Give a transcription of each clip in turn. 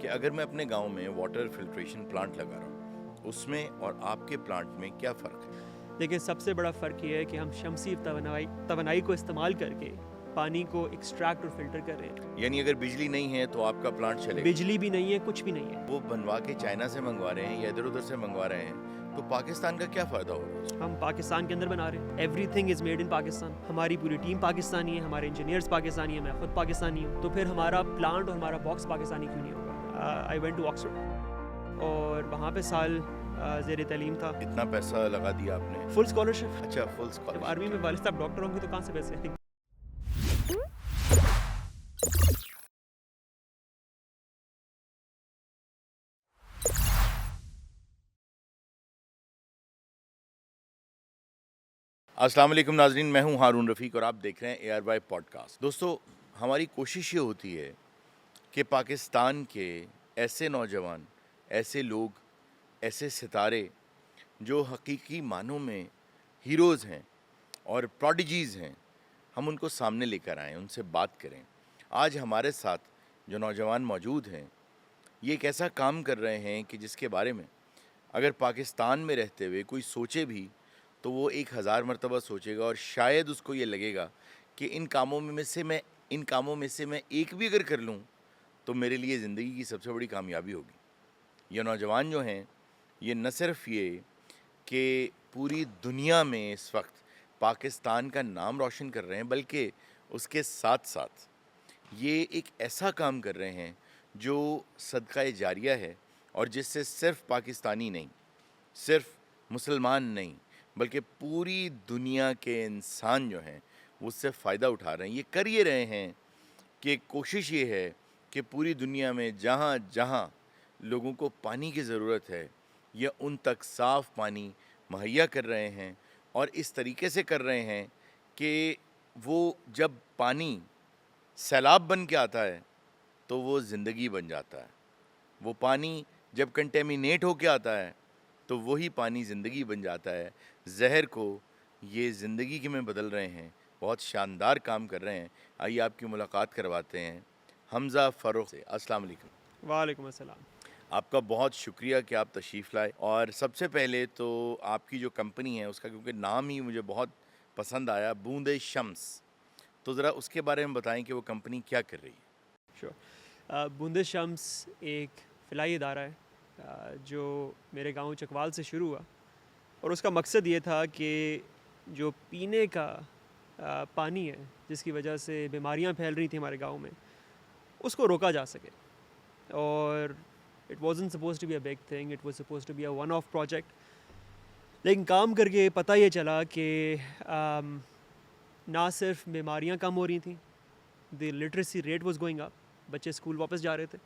कि अगर मैं अपने गांव में वाटर फिल्ट्रेशन प्लांट लगा रहा हूँ, उसमें और आपके प्लांट में क्या फ़र्क है? लेकिन सबसे बड़ा फ़र्क ये है कि हम शमसी तवानाई को इस्तेमाल करके पानी को एक्सट्रैक्ट और फिल्टर कर रहे हैं। यानी अगर बिजली नहीं है तो आपका प्लांट चलेगा? बिजली भी नहीं है, कुछ भी नहीं है। वो बनवा के चाइना से मंगवा रहे हैं या इधर उधर से मंगवा रहे हैं, तो पाकिस्तान का क्या फ़ायदा होगा उसमें? हम पाकिस्तान के अंदर बना रहे हैं। Everything is made in Pakistan. हमारी पूरी टीम पाकिस्तानी है, हमारे इंजीनियर्स पाकिस्तानी है, मैं खुद पाकिस्तानी हूँ। तो फिर हमारा प्लांट और हमारा बॉक्स पाकिस्तानी क्यों नहीं होगा? आई वेंट टू ऑक्सफोर्ड और वहाँ पे साल ज़ेर तालीम था। इतना पैसा लगा दिया आपने? Full scholarship. अच्छा, फुल जब स्कॉलरशिप। आर्मी में वालिद साहब डॉक्टर होंगे तो कहाँ से पैसे आएंगे? अस्सलाम वालेकुम नाज़रीन, मैं हूं हारून रफ़ीक और आप देख रहे हैं ARY पॉडकास्ट। दोस्तों, हमारी कोशिश ये होती है कि पाकिस्तान के ऐसे नौजवान, ऐसे लोग, ऐसे सितारे जो हकीकी मानों में हीरोज़ हैं और प्रोडिजीज़ हैं, हम उनको सामने लेकर आएँ, उनसे बात करें। आज हमारे साथ जो नौजवान मौजूद हैं, ये एक ऐसा काम कर रहे हैं कि जिसके बारे में अगर पाकिस्तान में रहते हुए कोई सोचे भी तो वो 1000 मरतबा सोचेगा और शायद उसको ये लगेगा कि इन कामों में से मैं एक भी अगर कर लूँ तो मेरे लिए ज़िंदगी की सबसे बड़ी कामयाबी होगी। ये नौजवान जो हैं, ये न सिर्फ ये कि पूरी दुनिया में इस वक्त पाकिस्तान का नाम रोशन कर रहे हैं, बल्कि उसके साथ साथ ये एक ऐसा काम कर रहे हैं जो सदका जारिया है और जिससे सिर्फ पाकिस्तानी नहीं, सिर्फ मुसलमान नहीं, बल्कि पूरी दुनिया के इंसान जो हैं वो उससे फ़ायदा उठा रहे हैं। ये कर ये रहे हैं कि कोशिश ये है कि पूरी दुनिया में जहाँ जहाँ लोगों को पानी की ज़रूरत है, ये उन तक साफ़ पानी मुहैया कर रहे हैं और इस तरीके से कर रहे हैं कि वो जब पानी सैलाब बन के आता है तो वो ज़िंदगी बन जाता है। वो पानी जब कंटेमिनेट होके आता है तो वही पानी ज़िंदगी बन जाता है। ज़हर को ये ज़िंदगी के में बदल रहे हैं, बहुत शानदार काम कर रहे हैं। आइए आपकी मुलाकात करवाते हैं हमज़ा फ़ारूक से। अस्सलाम वालेकुम। वालेकुम अस्सलाम। आपका बहुत शुक्रिया कि आप तशरीफ़ लाए और सबसे पहले तो आपकी जो कंपनी है उसका क्योंकि नाम ही मुझे बहुत पसंद आया, बूंदे शम्स, तो ज़रा उसके बारे में बताएँ कि वो कंपनी क्या कर रही है? श्योर। बूंदे शम्स एक फ़िलाई इदारा है जो मेरे गांव चकवाल से शुरू हुआ और उसका मकसद ये था कि जो पीने का पानी है जिसकी वजह से बीमारियां फैल रही थी हमारे गांव में, उसको रोका जा सके। और it wasn't supposed to be a big thing, it was supposed to be a one off project. लेकिन काम करके पता ये चला कि ना सिर्फ बीमारियां कम हो रही थी, the literacy rate was going up, बच्चे स्कूल वापस जा रहे थे।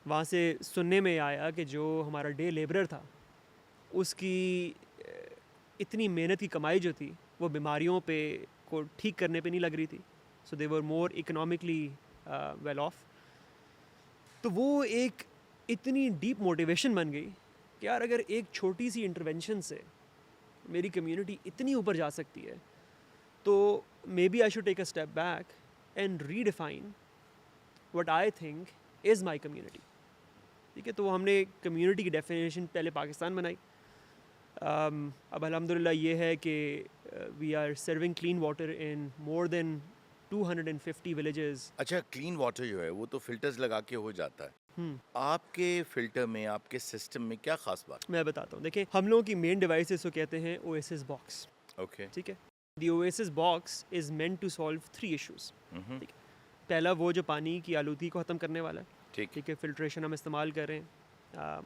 वहाँ से सुनने में आया कि जो हमारा डे लेबरर था उसकी इतनी मेहनत की कमाई जो थी वो बीमारियों पे को ठीक करने पे नहीं लग रही थी। सो दे वर मोर इकोनॉमिकली वेल ऑफ। तो वो एक इतनी डीप मोटिवेशन बन गई कि यार अगर एक छोटी सी इंटरवेंशन से मेरी कम्युनिटी इतनी ऊपर जा सकती है तो maybe I should take a step back and redefine what I think is my community. ठीक है, तो हमने कम्युनिटी की डेफिनेशन पहले पाकिस्तान बनाई। अब अल्हम्दुलिल्लाह ये है कि we are serving clean water in more than 250 villages. अच्छा, क्लीन वाटर जो है वो तो फ़िल्टर्स लगा के हो जाता है। आपके फ़िल्टर में, आपके सिस्टम में क्या ख़ास बात? मैं बताता हूँ, देखिए हम लोगों की मेन डिवाइसेस को कहते हैं ओएसिस बॉक्स। ओके। ठीक है, the oasis box is meant to solve 3 issues. हुँ। ठीक है, पहला वो जो पानी की आलूगी को ख़त्म करने वाला है। ठीक। ठीक है, फ़िल्ट्रेशन हम इस्तेमाल कर रहे हैं।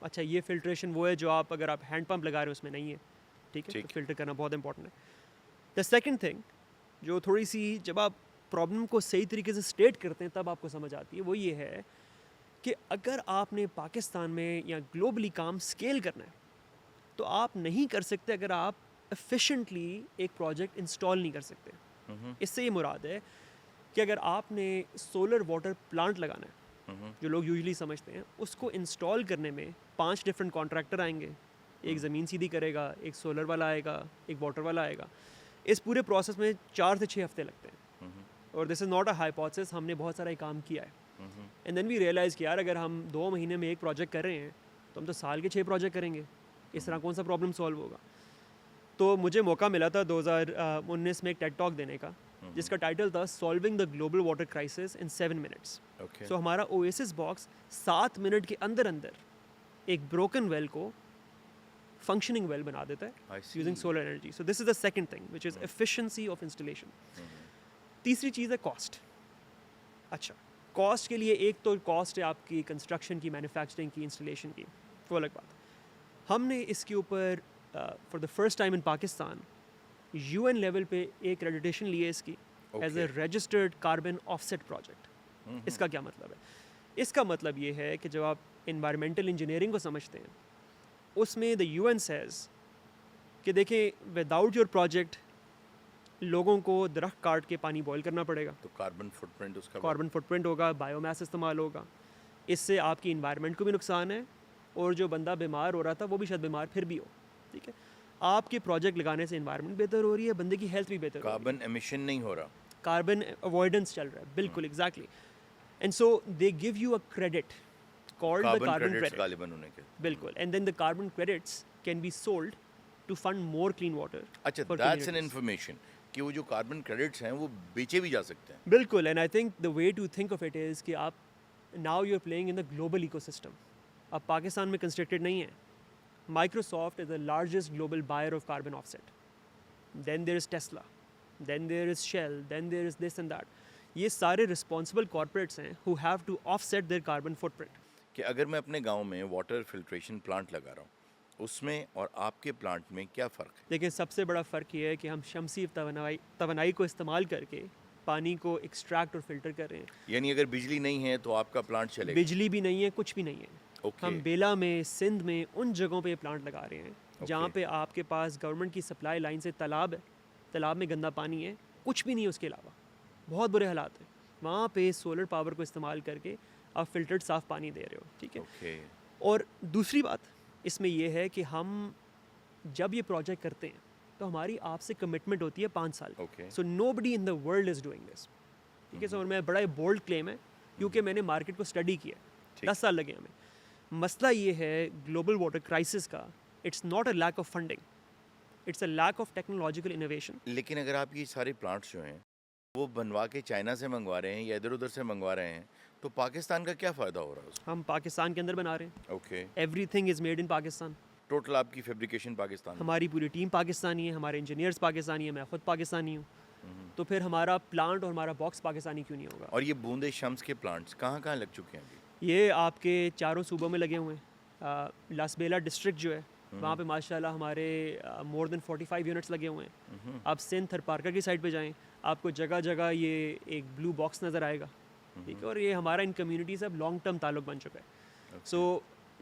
अच्छा, ये फ़िल्ट्रेशन वो है जो आप अगर आप हैंड पंप लगा रहे हो उसमें नहीं है। ठीक है, ठीक। तो फ़िल्टर करना बहुत इंपॉर्टेंट है। द सेकंड थिंग जो थोड़ी सी जब आप प्रॉब्लम को सही तरीके से स्टेट करते हैं तब आपको समझ आती है, वो ये है कि अगर आपने पाकिस्तान में या ग्लोबली काम स्केल करना है तो आप नहीं कर सकते अगर आप एफिशिएंटली एक प्रोजेक्ट इंस्टॉल नहीं कर सकते। हुँ। इससे ये मुराद है कि अगर आपने सोलर वाटर प्लांट लगाना है, जो लोग यूजुअली समझते हैं, उसको इंस्टॉल करने में 5 डिफरेंट कॉन्ट्रैक्टर आएंगे। एक ज़मीन सीधी करेगा, एक सोलर वाला आएगा, एक वाटर वाला आएगा। इस पूरे प्रोसेस में 4 से 6 हफ्ते लगते हैं। और this is not a hypothesis, हमने बहुत सारा काम किया है। एंड देन वी रियलाइज़ कि यार अगर हम 2 महीने में एक प्रोजेक्ट कर रहे हैं तो हम तो साल के 6 प्रोजेक्ट करेंगे, इस तरह कौन सा प्रॉब्लम सॉल्व होगा। तो मुझे मौका मिला था 2019 में एक टेड टॉक देने का, जिसका टाइटल था solving the global water crisis in 7 minutes. Okay so हमारा ओएसिस बॉक्स 7 मिनट के अंदर अंदर एक ब्रोकन वेल को फंक्शनिंग वेल बना देता I है see. Using solar energy. So this is the second thing which is efficiency of installation. तीसरी चीज़ है कॉस्ट। अच्छा, कॉस्ट के लिए एक तो कॉस्ट है आपकी कंस्ट्रक्शन की, मैन्युफैक्चरिंग की, इंस्टॉलेशन की, वो अलग बात। हमने इसके ऊपर for the first time in Pakistan UN level पे एक क्रेडिटेशन ली है इसकी as a Okay. Registered carbon offset project. इसका क्या मतलब है? इसका मतलब ये है कि जब आप इन्वायरमेंटल इंजीनियरिंग को समझते हैं, उसमें द यूएन सेज कि देखें विदाउट योर प्रोजेक्ट लोगों को दरख्त काट के पानी बॉयल करना पड़ेगा, तो कार्बन फुटप्रिंट उसका कार्बन फुटप्रिंट होगा, बायोमास इस्तेमाल होगा, इससे आपकी इन्वायरमेंट को भी नुकसान है और जो बंदा बीमार हो रहा था वो भी शायद बीमार फिर भी हो। ठीक है, आपके प्रोजेक्ट लगाने से इन्वायरमेंट बेहतर हो रही है, बंदे की हेल्थ भी बेहतर हो रही है, कार्बन एमिशन नहीं हो रहा। कार्बन अवॉइडेंस चल रहा है, बिल्कुल exactly. And so they give you a credit called the carbon carbon credits credit, गालिबन होने के। बिल्कुल। And then the carbon credits can be sold to fund more clean water. अच्छा, दैट्स एन इन्फॉर्मेशन कि वो जो कार्बन क्रेडिट्स हैं वो बेचे भी जा सकते हैं। बिल्कुल। And I think the way to think of it is कि आप now you are playing in the global ecosystem. अब पाकिस्तान में कंस्ट्रक्टेड नहीं है। Microsoft is the largest global buyer of carbon offset, then there is Tesla, then there is Shell, then there is this and that. ये सारे responsible corporates हैं who have to offset their carbon footprint. कि अगर मैं अपने गांव में water filtration plant लगा रहा हूँ, उसमें और आपके प्लांट में क्या फ़र्क है? लेकिन सबसे बड़ा फ़र्क ये है कि हम शमसी तवानाई को इस्तेमाल करके पानी को एक्सट्रैक्ट और फिल्टर कर रहे हैं। यानी अगर बिजली नहीं है तो आपका प्लांट चलेगा? बिजली भी नहीं है, कुछ भी नहीं है। ओके। हम बेला में, सिंध में, उन जगहों पे प्लांट लगा रहे हैं जहाँ Okay. पे आपके पास गवर्नमेंट की सप्लाई लाइन से तालाब है, तालाब में गंदा पानी है, कुछ भी नहीं है उसके अलावा, बहुत बुरे हालात हैं। वहाँ पे सोलर पावर को इस्तेमाल करके आप फिल्टर्ड साफ़ पानी दे रहे हो। ठीक है। ओके। और दूसरी बात इसमें यह है कि हम जब ये प्रोजेक्ट करते हैं तो हमारी आपसे कमिटमेंट होती है 5 साल की। Okay. So nobody in the world is doing this. ठीक है। सो मैं बड़ा बोल्ड क्लेम है क्योंकि मैंने मार्केट को स्टडी किया है, ठीक। 10 साल लगे हमें। मसला ये है ग्लोबल वाटर क्राइसिस का, it's not a lack of funding, it's a lack of technological innovation. लेकिन अगर आप ये सारे प्लांट्स जो हैं वो बनवा के चाइना से मंगवा रहे हैं या इधर उधर से मंगवा रहे हैं, तो पाकिस्तान का क्या फ़ायदा हो रहा है उसमें? हम पाकिस्तान के अंदर बना रहे हैं, okay. Everything is made in Pakistan. Total आपकी फैब्रिकेशन पाकिस्तान में? हमारी पूरी टीम पाकिस्तानी है, हमारे इंजीनियर्स पाकिस्तानी है, मैं खुद पाकिस्तानी हूँ। तो फिर हमारा प्लांट और हमारा बॉक्स पाकिस्तानी क्यों नहीं होगा? और ये बूंदे शम्स के प्लांट्स कहाँ कहाँ लग चुके हैं अभी? ये आपके चारों सूबों में लगे हुए हैं। लासबेला डिस्ट्रिक्ट जो है वहाँ पे माशाल्लाह हमारे मोर देन 45 यूनिट्स लगे हुए हैं। आप सिंध थरपारकर की साइड पे जाएं, आपको जगह जगह ये एक ब्लू बॉक्स नज़र आएगा। ठीक है। और ये हमारा इन कम्युनिटी से अब लॉन्ग टर्म ताल्लुक बन चुका है। सो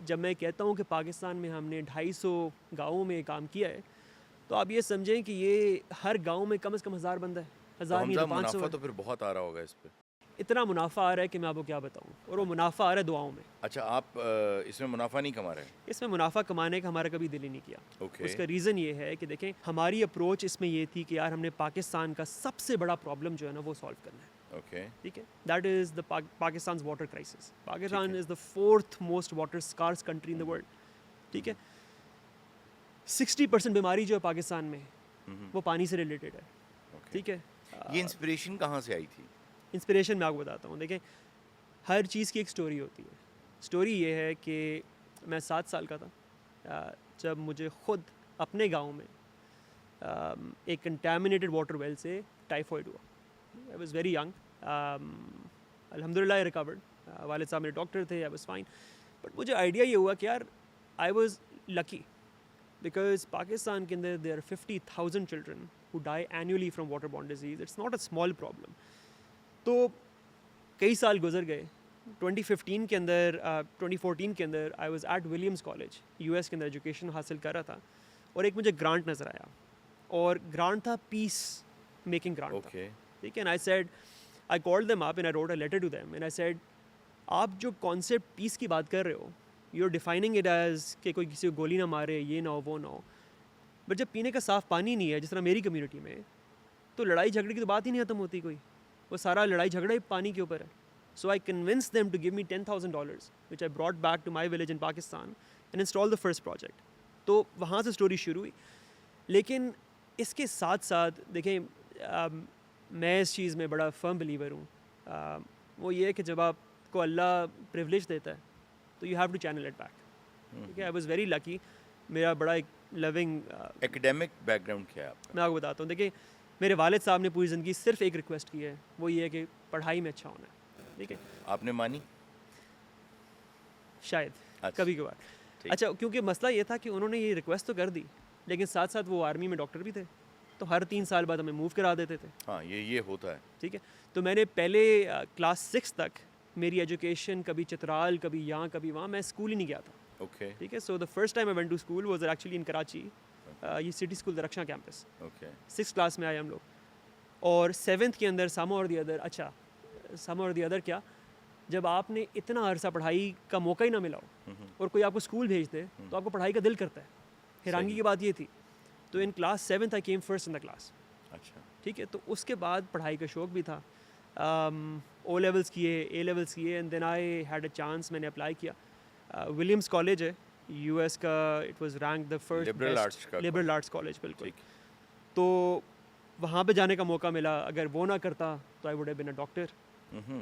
जब मैं कहता हूँ कि पाकिस्तान में हमने 250 गाँवों में काम किया है, तो आप ये समझें कि ये हर गाँव में कम से कम 1000 बंदा है। तो 1000 नहीं तो हमजा 500 मुनाफा है। तो फिर बहुत आ रहा होगा इस पे। इतना मुनाफा आ रहा है कि मैं आपको क्या बताऊँ, और वो मुनाफा आ रहा है दुआओं में। अच्छा, आप इसमें मुनाफा नहीं कमा रहे? इसमें मुनाफा कमाने का हमारा कभी दिल ही नहीं किया। ओके। उसका रीज़न ये है कि देखें हमारी अप्रोच इसमें ये थी कि यार हमने पाकिस्तान का सबसे बड़ा प्रॉब्लम जो है ना वो सॉल्व करना है। ओके। ठीक है। That is the Pakistan water crisis. Pakistan है। Is the 4th most water scarce country in the world. ठीक है। 60% बीमारी जो है पाकिस्तान में वो पानी से रिलेटेड है। ओके। ठीक है। ये इंस्पिरेशन कहाँ से आई थी? इंस्पिरेशन मैं आपको बताता हूँ। देखें हर चीज़ की एक स्टोरी होती है। स्टोरी ये है कि मैं 7 साल का था जब मुझे ख़ुद अपने गांव में एक कंटामिनेटेड वाटर वेल से टाइफॉइड हुआ। I was very young. अल्हम्दुलिल्लाह आई रिकवर्ड। वालिद साहब मेरे डॉक्टर थे, आई वाज फाइन। बट मुझे आइडिया ये हुआ कि यार I was lucky because Pakistan के अंदर there are 50,000 children who die annually from water borne disease. It's not a small problem. तो कई साल गुजर गए। 2015 के अंदर 2014 के अंदर आई was eight Williams college US के अंदर एजुकेशन हासिल कर रहा था, और एक मुझे ग्रांट नज़र आया, और ग्रांट था पीस मेकिंग ग्रांट था। ओके। ठीक है। And I said, I called them up and I wrote a letter to them and I said, आप जो कॉन्सेप्ट पीस की बात कर रहे हो, you are defining it as कि कोई किसी को गोली ना मारे, ये ना हो वो ना हो, बट जब पीने का साफ़ पानी नहीं है जिस तरह मेरी कम्युनिटी में, तो लड़ाई झगड़े की तो बात ही नहीं ख़त्म होती कोई। वो सारा लड़ाई झगड़ा ही पानी के ऊपर है। So I convinced them to give me $10,000, which I brought back to my village in Pakistan and installed the first project. तो वहाँ से स्टोरी शुरू हुई. लेकिन इसके साथ साथ देखें, मैं इस चीज़ में बड़ा फर्म बिलीवर हूँ. वो ये है कि जब आपको अल्लाह प्रिविलेज देता है तो you have to channel it back. ठीक है, आई वाज वेरी लकी. मेरा बड़ा एक लविंग एकेडमिक बैकग्राउंड क्या है आपका? मैं आपको बताता हूँ. देखिए, मेरे वालिद साहब ने पूरी ज़िंदगी सिर्फ एक रिक्वेस्ट की है, वो ये है कि पढ़ाई में अच्छा होना है. ठीक है, आपने मानी? शायद अच्छा, कभी कभार. ठीक। अच्छा, क्योंकि मसला ये था कि उन्होंने ये रिक्वेस्ट तो कर दी, लेकिन साथ साथ वो आर्मी में डॉक्टर भी थे, तो हर 3 साल बाद हमें मूव करा देते थे. हाँ, ये होता है. ठीक है, तो मैंने पहले क्लास 6 तक मेरी एजुकेशन कभी चित्राल, कभी यहाँ, कभी वहाँ, मैं स्कूल ही नहीं गया था. ओके. ठीक है, so the first time I went to school was actually in Karachi. ये city school Darakhshan campus. Okay. 6th class में आए हम लोग, और 7th के अंदर सम और दी अदर. अच्छा, सम और दी अदर क्या, जब आपने इतना अरसा पढ़ाई का मौका ही ना मिला हो और कोई आपको स्कूल भेज दे तो आपको पढ़ाई का दिल करता है. हैरानगी की बात ये थी. तो in class 7th I came first in the class. अच्छा. ठीक है, तो उसके बाद पढ़ाई का शौक़ भी था. ओ लेवल्स किए, ए लेवल्स किए, and then I had a chance, मैंने अप्लाई किया. विलियम्स कॉलेज है यूएस का, it was rank the first liberal arts का लिबरल आर्ट्स कॉलेज. बिल्कुल. ठीक. तो वहाँ पे जाने का मौका मिला. अगर वो ना करता तो I would have been a doctor.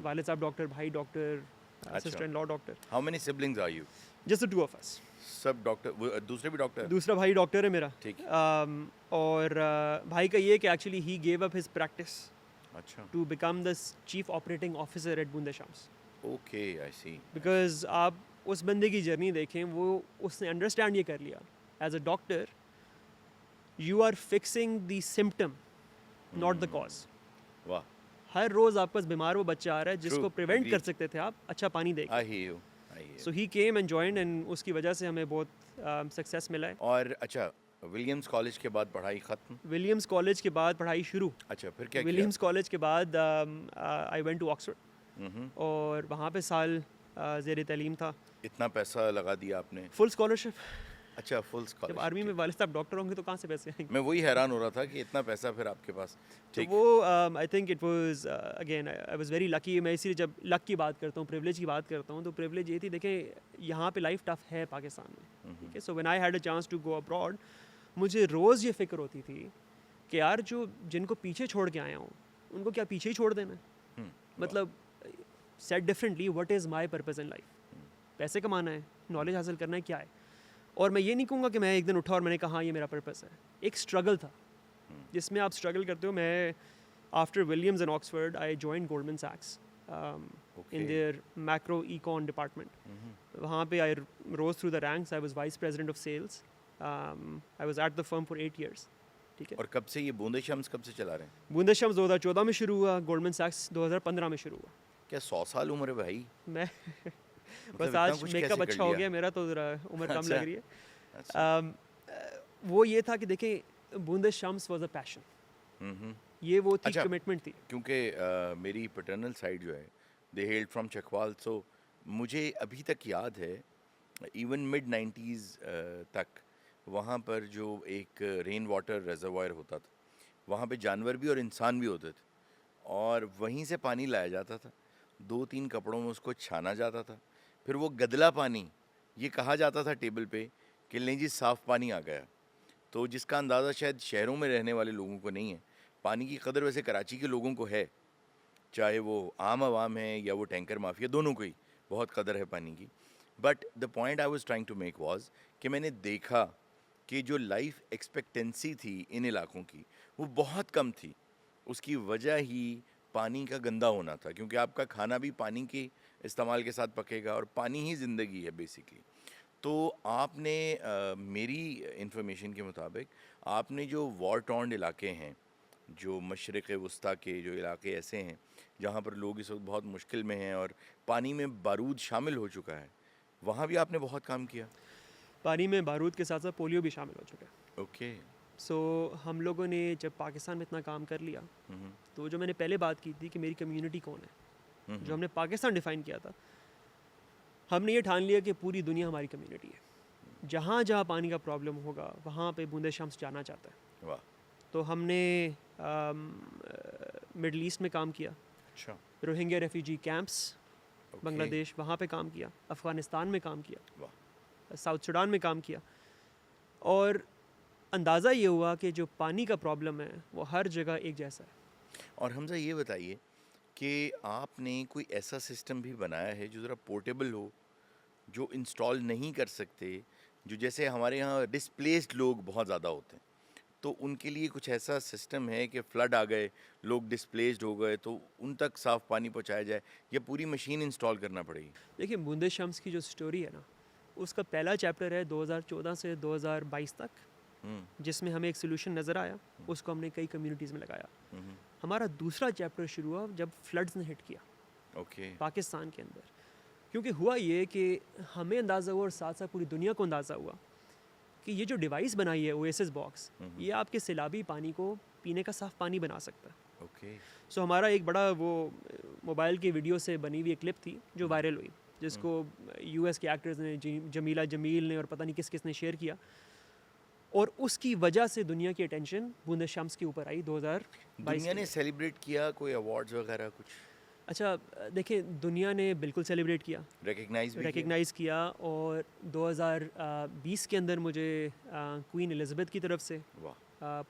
वालिद साहब डॉक्टर, भाई doctor, sister in law doctor. How many siblings are you? Just the 2 of us. सब डॉक्टर? दूसरे भी डॉक्टर? दूसरा भाई डॉक्टर है मेरा. ठीक. और भाई का ये है कि actually he gave up his practice अच्छा. To become the chief operating officer at बूंदे शम्स. Okay, I see. बिकॉज आप उस बंदे की जर्नी देखें, वो उसने अंडरस्टैंड ये कर लिया, as a doctor you are fixing the symptom, not the cause. वाह. हर रोज़ आपके पास बीमार वो बच्चा आ रहा है जिसको True, प्रिवेंट कर agreed. सकते थे आप अच्छा पानी देके. I hear you. So he came and joined, and उसकी वजह से हमें बहुत सक्सेस मिला है. और अच्छा, विलियम्स कॉलेज के बाद पढ़ाई खत्म? विलियम्स कॉलेज के बाद पढ़ाई शुरू. अच्छा, फिर क्या विलियम्स कॉलेज के बाद आई वेंट टू ऑक्सफोर्ड, किया? और वहाँ पे साल ज़ेर तालीम था. इतना पैसा लगा दिया आपने? Full scholarship. अच्छा, फुल जब स्कॉलरशिप. आर्मी में वालिद साहब डॉक्टर होंगे तो कहाँ से पैसे आएंगे. मैं वही हैरान हो रहा था कि इतना पैसा फिर आपके पास. तो ठीक. वो I think it was again I was very lucky. मैं इसीलिए जब लक की बात करता हूँ, प्रिविलेज की बात करता हूँ, तो प्रिविलेज ये थी, देखें यहाँ पे लाइफ टफ है पाकिस्तान में. ठीक है, so when I had a chance to go abroad, मुझे रोज़ ये फ़िक्र होती थी कि यार जो जिनको पीछे छोड़ के आया हूँ उनको क्या पीछे ही छोड़ देना है. मतलब set differently, what is my purpose in life. पैसे कमाना है, नॉलेज हासिल करना है, क्या है. और मैं ये नहीं कहूँगा कि मैं एक दिन उठा और मैंने कहा हाँ ये मेरा पर्पस है. एक स्ट्रगल था जिसमें आप स्ट्रगल करते हो. मैं after Williams and Oxford I join Goldman सैक्स in their macro econ department. वहाँ पे I rose through the ranks. I was vice president of sales. I was at the firm for 8 years. ठीक है. और कब से ये बूंदे शम्स कब से चला रहे हैं? बूंदे शम्स 2014 में शुरू हुआ, गोल्डमैन सैक्स 2015 में शुरू हुआ. क्या 100 साल उम्र है भाई? मैं मतलब बस इतना आज कुछ मेकअप कैसे कर अच्छा हो लिया? गया मेरा, तो ज़रा उम्र कम अच्छा. लग रही है. अच्छा. वो ये था कि देखें, बूंदे शम्स वाज अ पैशन. हम्म. ये वो थी, अच्छा. कमिटमेंट थी. क्योंकि मेरी पैटर्नल साइड जो है, दे हेल्ड फ्रॉम चकवाल, सो मुझे अभी तक याद है, इवन मिड 90s तक वहाँ पर जो एक रेन वाटर रिजर्वायर होता था, वहाँ पे जानवर भी और इंसान भी होते थे, और वहीं से पानी लाया जाता था. 2-3 कपड़ों में उसको छाना जाता था. फिर वो गदला पानी, ये कहा जाता था टेबल पे कि लें जी साफ़ पानी आ गया. तो जिसका अंदाज़ा शायद शहरों में रहने वाले लोगों को नहीं है. पानी की कदर वैसे कराची के लोगों को है, चाहे वो आम आवाम है या वो टैंकर माफिया, दोनों को ही बहुत कदर है पानी की. But the point I was trying to make was कि मैंने देखा कि जो लाइफ एक्सपेक्टेंसी थी इन इलाकों की वो बहुत कम थी. उसकी वजह ही पानी का गंदा होना था, क्योंकि आपका खाना भी पानी के इस्तेमाल के साथ पकेगा और पानी ही ज़िंदगी है बेसिकली. तो आपने मेरी इंफॉर्मेशन के मुताबिक आपने जो वॉर टॉर्न इलाके हैं, जो मशरिक़ वस्ता के जो इलाके ऐसे हैं जहाँ पर लोग इस वक्त बहुत मुश्किल में हैं और पानी में बारूद शामिल हो चुका है, वहाँ भी आपने बहुत काम किया. पानी में बारूद के साथ साथ पोलियो भी शामिल हो चुका है. ओके. सो हम लोगों ने जब पाकिस्तान में इतना काम कर लिया, तो जो मैंने पहले बात की थी कि मेरी कम्युनिटी कौन है, जो हमने पाकिस्तान डिफ़ाइन किया था, हमने ये ठान लिया कि पूरी दुनिया हमारी कम्युनिटी है. जहाँ जहाँ पानी का प्रॉब्लम होगा वहाँ पे बूंदे शम्स जाना चाहता है. वाह. तो हमने मिडल ईस्ट में काम किया. अच्छा. रोहिंग्या रेफ्यूजी कैंप्स बांग्लादेश वहाँ पे काम किया, अफ़गानिस्तान में काम किया, वाह। साउथ सूडान में काम किया, और अंदाज़ा ये हुआ कि जो पानी का प्रॉब्लम है वो हर जगह एक जैसा है। और हमजा ये बताइए कि आपने कोई ऐसा सिस्टम भी बनाया है जो ज़रा पोर्टेबल हो, जो इंस्टॉल नहीं कर सकते, जो जैसे हमारे यहाँ डिस्प्लेस्ड लोग बहुत ज़्यादा होते हैं, तो उनके लिए कुछ ऐसा सिस्टम है कि फ्लड आ गए, लोग डिस्प्लेस्ड हो गए, तो उन तक साफ़ पानी पहुँचाया जाए, या पूरी मशीन इंस्टॉल करना पड़ेगी? देखिए, बूंदे शम्स की जो स्टोरी है ना, उसका पहला चैप्टर है 2014 से 2022 तक, जिसमें हमें एक सोल्यूशन नज़र आया, उसको हमने कई कम्युनिटीज़ में लगाया। हमारा दूसरा चैप्टर शुरू हुआ जब फ्लड्स ने हिट किया ओके। पाकिस्तान के अंदर, क्योंकि हुआ ये कि हमें अंदाज़ा हुआ और साथ साथ पूरी दुनिया को अंदाज़ा हुआ कि ये जो डिवाइस बनाई है ओएसिस बॉक्स, ये आपके सैलाबी पानी को पीने का साफ़ पानी बना सकता है। ओके। सो हमारा एक बड़ा वो मोबाइल की वीडियो से बनी हुई एक क्लिप थी जो वायरल हुई, जिसको यूएस के एक्टर्स ने, जमीला जमील ने और पता नहीं किस किस ने शेयर किया, और उसकी वजह से दुनिया की अटेंशन बूंदे शम्स के ऊपर आई 2022 दुनिया ने में। सेलिब्रेट किया कोई अवार्ड्स वगैरह कुछ? अच्छा, देखिए, दुनिया ने बिल्कुल सेलिब्रेट किया, रिकग्नाइज किया, और 2020 के अंदर मुझे क्वीन एलिज़ाबेथ की तरफ से वाह,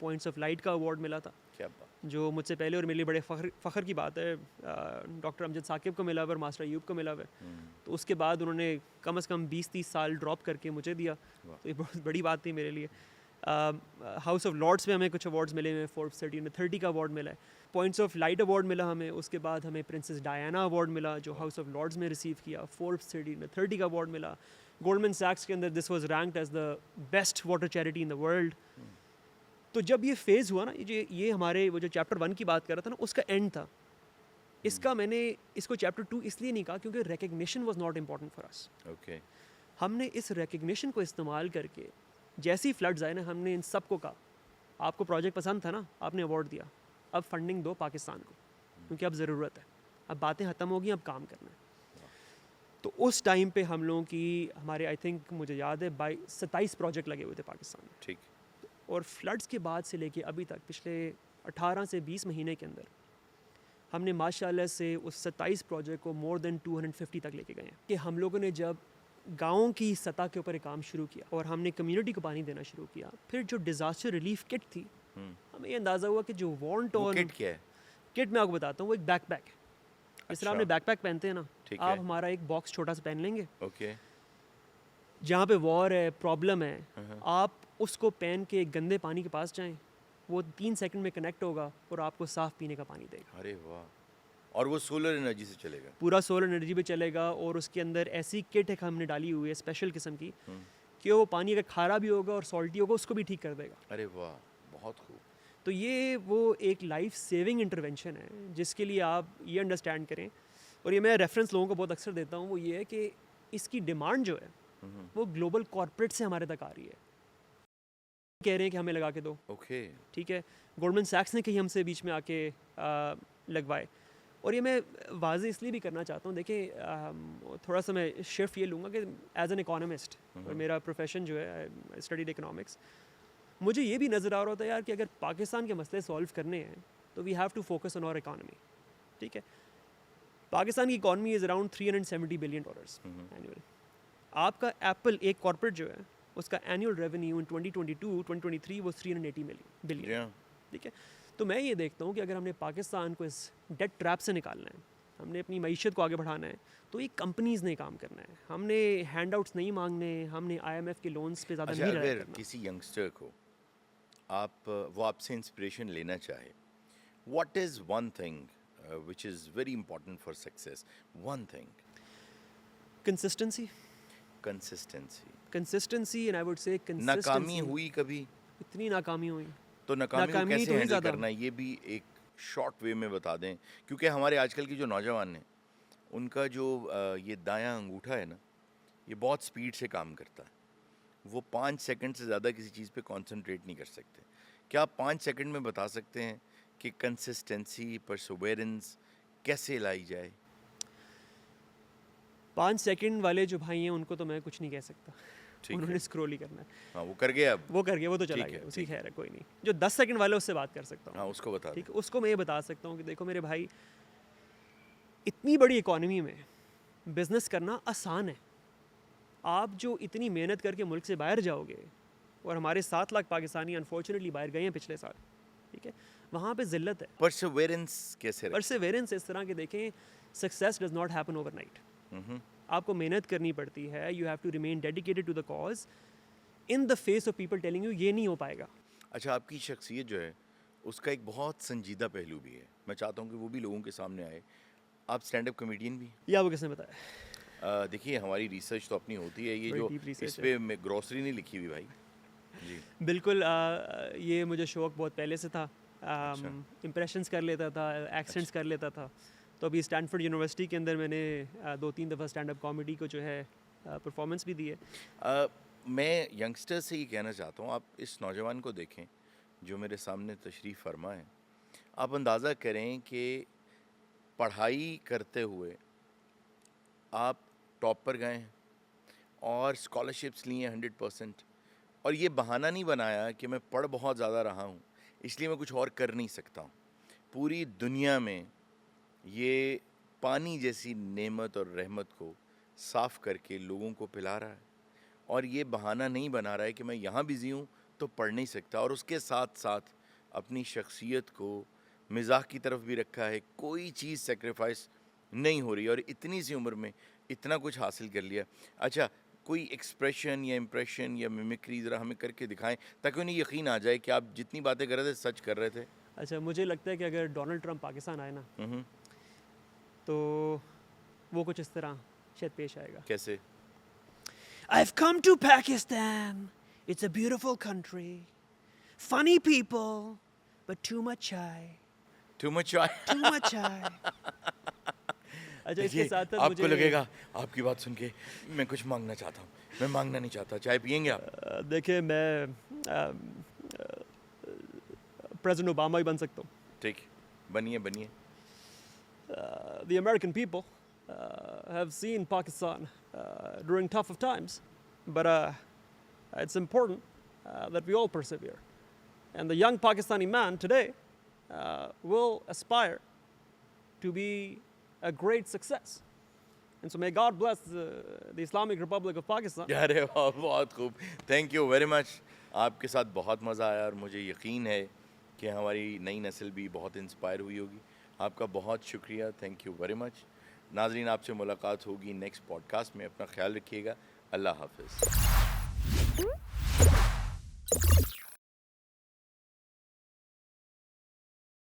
पॉइंट्स ऑफ लाइट का अवार्ड मिला था, क्या बात। जो मुझसे पहले और मेरे लिए बड़े फ़ख्र की बात है। डॉक्टर अमजद साकिब को मिला हुआ और मास्टर अयूब को मिला हुआ है, तो उसके बाद उन्होंने कम से कम 20-30 साल ड्रॉप करके मुझे दिया, तो ये बहुत बड़ी बात थी मेरे लिए। हाउस ऑफ लॉर्ड्स में हमें कुछ अवार्ड्स मिले हुए हैं, फोर्ब्स 13 में 30 का अवार्ड मिला है, पॉइंट्स ऑफ लाइट अवार्ड मिला हमें, उसके बाद हमें प्रिंसेस डायना अवार्ड मिला जो हाउस ऑफ लॉर्ड्स में रिसीव किया, फोर्ब्स 13 में 30 का अवार्ड मिला, गोल्डमैन सैक्स के अंदर this was ranked as the best water charity in the world. तो जब ये फेज़ हुआ ना, ये हमारे वो जो चैप्टर 1 की बात कर रहा था ना, उसका एंड था। इसका मैंने इसको चैप्टर 2 इसलिए नहीं कहा क्योंकि recognition was not important for us. Okay. हमने इस रिकग्निशन को इस्तेमाल करके, जैसी फ्लड्स आए ना, हमने इन सबको कहा आपको प्रोजेक्ट पसंद था ना, आपने अवार्ड दिया, अब फंडिंग दो पाकिस्तान को, क्योंकि अब ज़रूरत है, अब बातें ख़त्म हो गई, अब काम करना है। तो उस टाइम पे हम लोगों की, हमारे आई थिंक मुझे याद है 27 प्रोजेक्ट लगे हुए थे पाकिस्तान में। ठीक। और फ्लड्स के बाद से लेके अभी तक पिछले 18 से 20 महीने के अंदर हमने माशाल्लाह से उस 27 प्रोजेक्ट को मोर देन 250 तक लेके गए हैं। कि हम लोगों ने जब गाँव की सतह के ऊपर एक काम शुरू किया और हमने कम्युनिटी को पानी देना शुरू किया, फिर जो डिज़ास्टर रिलीफ किट थी, हमें ये अंदाज़ा हुआ कि जो वांट वो ऑन किट क्या है? किट मैं आपको बताता हूँ, वो एक बैकपैक है। जिस तरह अच्छा। आपने बैकपैक पहनते हैं ना, ठीक आप है। हमारा एक बॉक्स छोटा सा पहन लेंगे, ओके। जहाँ पे वॉर है, प्रॉब्लम है, आप उसको पहन के गंदे पानी के पास जाएं, वो 3 सेकंड में कनेक्ट होगा और आपको साफ़ पीने का पानी देगा। अरे वाह। और वो सोलर एनर्जी से चलेगा? पूरा सोलर एनर्जी पे चलेगा, और उसके अंदर ऐसी किट है हमने डाली हुई है स्पेशल किस्म की, कि वो पानी अगर खारा भी होगा और सॉल्टी होगा उसको भी ठीक कर देगा। अरे वाह, बहुत खूब। तो ये वो एक लाइफ सेविंग इंटरवेंशन है जिसके लिए आप ये अंडरस्टैंड करें, और ये मैं रेफरेंस लोगों को बहुत अक्सर देता हूँ, वो ये है कि इसकी डिमांड जो है वो ग्लोबल कॉर्पोरेट से हमारे तक आ रही है, कह रहे हैं कि हमें लगा के दो। ओके। ठीक है, गोल्डमैन सैक्स ने कहीं हमसे बीच में आके लगवाए, और ये मैं वाज़े इसलिए भी करना चाहता हूँ। देखिए, थोड़ा सा मैं शिफ्ट ये लूँगा कि एज एन इकोनॉमिस्ट, और मेरा प्रोफेशन जो है, आई स्टडीड इकोनॉमिक्स, मुझे ये भी नज़र आ रहा होता है यार कि अगर पाकिस्तान के मसले सॉल्व करने हैं तो we have to focus on our economy. ठीक है, पाकिस्तान की economy is around $370 billion annual. आपका एप्पल एक कॉर्पोरेट जो है, उसका एनुअल रेवेन्यू इन 2022-2023 वो 380 बिलियन। ठीक है, तो मैं ये देखता हूँ कि अगर हमने पाकिस्तान को इस डेट ट्रैप से निकालना है, हमने अपनी मईशत को आगे बढ़ाना है, तो ये कंपनीज़ ने काम करना है, हमने हैंडआउट्स नहीं मांगने, हमने IMF के लोन्स पे ज़्यादा अच्छा, नहीं अगर करना। किसी यंगस्टर को वो आपसे इंस्पिरेशन लेना चाहे, what is one thing which is very important for success? One thing. Consistency and I would say नाकामी हुई कभी? इतनी नाकामी हुई, तो नाकामी को नाकामी कैसे तो ही हैंडल ज़्यादा। करना है, ये भी एक शॉर्ट वे में बता दें, क्योंकि हमारे आजकल की जो नौजवान हैं उनका जो ये दायां अंगूठा है ना, ये बहुत स्पीड से काम करता है, वो 5 सेकंड से ज़्यादा किसी चीज़ पे कंसंट्रेट नहीं कर सकते। क्या आप 5 सेकंड में बता सकते हैं कि कंसिस्टेंसी, परसोवेरेंस कैसे लाई जाए? 5 सेकंड वाले जो भाई हैं उनको तो मैं कुछ नहीं कह सकता, ठीक उन्होंने है। स्क्रॉल ही करना है, हाँ, वो कर गया अब। वो कर गया, वो तो चला ठीक है, गया, उसकी ठीक है। खैर है, कोई नहीं। जो 10 सेकंड वाले उससे बात कर सकता हूँ, हाँ, उसको बता ठीक दें। है, उसको मैं ये बता सकता हूँ कि देखो मेरे भाई, इतनी बड़ी इकोनॉमी में बिज़नेस करना आसान है। आप जो इतनी मेहनत करके मुल्क से बाहर जाओगे, और हमारे 7 लाख पाकिस्तानी अनफॉर्चुनेटली बाहर गए हैं पिछले साल, ठीक है, वहाँ पे ज़िल्लत है। परसिवेरेंस कैसे रखें? परसिवेरेंस इस तरह के देखें, success does not happen overnight. Hmm, आपको मेहनत करनी पड़ती है, you have to remain dedicated to the cause in the face of people telling you ये नहीं हो पाएगा। अच्छा, आपकी शख्सियत जो है उसका एक बहुत संजीदा पहलू भी है, मैं चाहता हूँ कि वो भी लोगों के सामने आए। आप स्टैंड अप कॉमेडियन भी हैं। ये आपको किसने बताया? देखिए, हमारी रिसर्च तो अपनी होती है, ये बड़ी जो deep research इस पे ग्रोसरी नहीं लिखी हुई भाई जी। बिल्कुल, ये मुझे शौक बहुत पहले से था। अच्छा। इम्प्रेशंस कर लेता था, एक्सेंट्स कर लेता था। तो अभी स्टैनफोर्ड यूनिवर्सिटी के अंदर मैंने 2-3 दफ़ा स्टैंड अप कॉमेडी को जो है परफॉर्मेंस भी दी है। मैं यंगस्टर से ये कहना चाहता हूँ, आप इस नौजवान को देखें जो मेरे सामने तशरीफ़ फरमा है। आप अंदाज़ा करें कि पढ़ाई करते हुए आप टॉप पर गए हैं और स्कॉलरशिप्स लिए 100%, और ये बहाना नहीं बनाया कि मैं पढ़ बहुत ज़्यादा रहा हूँ इसलिए मैं कुछ और कर नहीं सकता हूँ। पूरी दुनिया में ये पानी जैसी नेमत और रहमत को साफ़ करके लोगों को पिला रहा है, और ये बहाना नहीं बना रहा है कि मैं यहाँ बिज़ी हूँ तो पढ़ नहीं सकता, और उसके साथ साथ अपनी शख्सियत को मिज़ाह की तरफ भी रखा है। कोई चीज़ सेक्रीफाइस नहीं हो रही, और इतनी सी उम्र में इतना कुछ हासिल कर लिया। अच्छा, कोई एक्सप्रेशन या इम्प्रेशन या मिमिक्री ज़रा हमें करके दिखाएं ताकि उन्हें यकीन आ जाए कि आप जितनी बातें कर रहे थे सच कर रहे थे। अच्छा, मुझे लगता है कि अगर डोनाल्ड ट्रंप पाकिस्तान आए ना, हम्म, तो वो कुछ इस तरह शायद पेश आएगा। कैसे? I've come to Pakistan. It's a beautiful country. Funny people, but too much chai. Too much चाय। Too much chai. अच्छा, इसके देखिए, साथ साथ आपको मुझे लगेगा आपकी बात सुन के मैं कुछ मांगना चाहता हूँ, मैं मांगना नहीं चाहता। चाय पियेंगे आप? देखिए, मैं प्रेसिडेंट ओबामा ही बन सकता हूँ। ठीक, बनिए बनिए। The American people have seen Pakistan during tough of times, but it's important that we all persevere. And the young Pakistani man today will aspire to be a great success. And so may God bless the Islamic Republic of Pakistan. अरे वाह, बहुत खूब, thank you very much. आपके साथ बहुत मज़ा आया और मुझे यकीन है कि हमारी नई नस्ल भी बहुत इंस्पायर हुई होगी। आपका बहुत शुक्रिया, थैंक यू वेरी मच। नाजरीन, आपसे मुलाकात होगी नेक्स्ट पॉडकास्ट में। अपना ख्याल रखिएगा। अल्लाह हाफ़िज़।